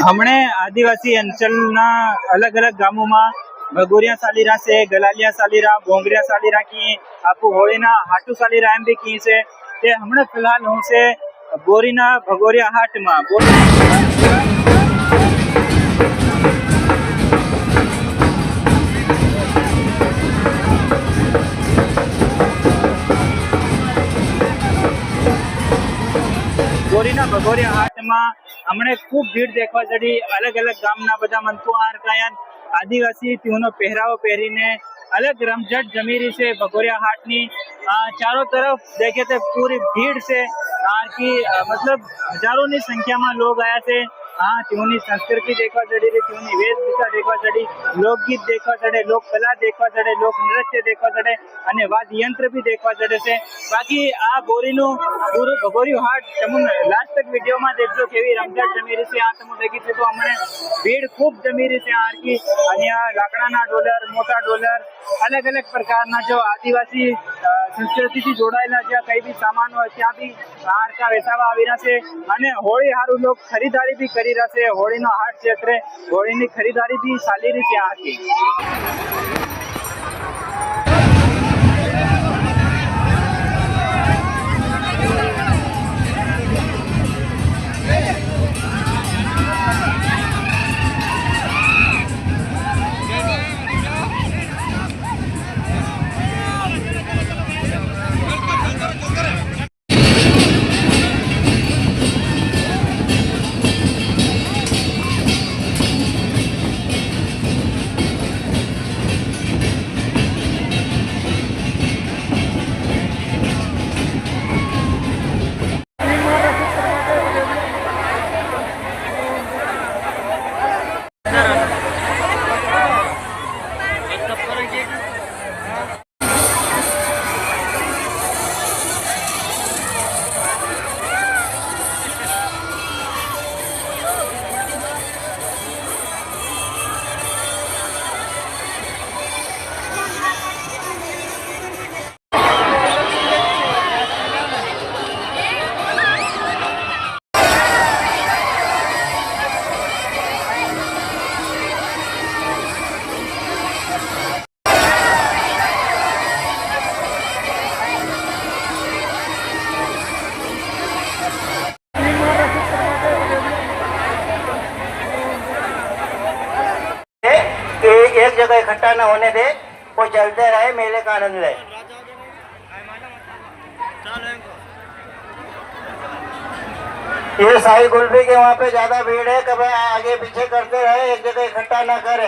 हमने आदिवासी अंचलना अलग अलग गामों में भगोरिया सालीरा से गलालिया सालीरा भोंगरिया सालीरा की आपू होळीना हाटू सालीरा एम भी की से ते हमने फिलहाल हूँ से बोरीना भगोरिया हाट में बोरीना भगोरिया हाट में हमने खूब भीड़ देखवा जड़ी। अलग अलग गामना बधा मनकु आरकायन आदिवासी तीनो पहराव पहरीने अलग रमझट जमीरी से भगोरिया हाट नी चारों तरफ देखे थे पूरी भीड़ से की मतलब हजारों की संख्या में लोग आया थे। हाँ त्योनी संस्कृति देखवा जड़ी रे, त्योनी वेशभूषा देखवा जड़ी, लोकगीत देखवा जड़े, लोक कला देखवा जड़े, लोक नृत्य देखवा जड़े अने वाद्य यंत्र भी देखवा जड़े से। बाकी आ बोरीनु पूरु भगोरियो हाट तमने लास्ट तक वीडियो में देखजो केवी रमझट जमी रही से। आ तमो देखी छको हमने भीड़ खूब जमी रही से। आरकी अने लाकडाना डोलर, मोटा डोलर, अलग अलग प्रकारना जो आदिवासी संस्कृति थी जोड़ायेला ज्या कई भी सामान हो त्या भी हारका वेचावा आवी रह्या छे अने होळी हारू लोग खरीदारी भी करी रह्या छे। होळीनो हाट क्षेत्रे होळीनी खरीदारी भी चाली रही छे। आरकी एक जगह इकट्ठा न होने दे, वो चलते रहे, मेले का आनंद ले। ये शाही कुल्फी के वहाँ पे ज्यादा भीड़ है, कभी आगे पीछे करते रहे, एक जगह इकट्ठा न करे।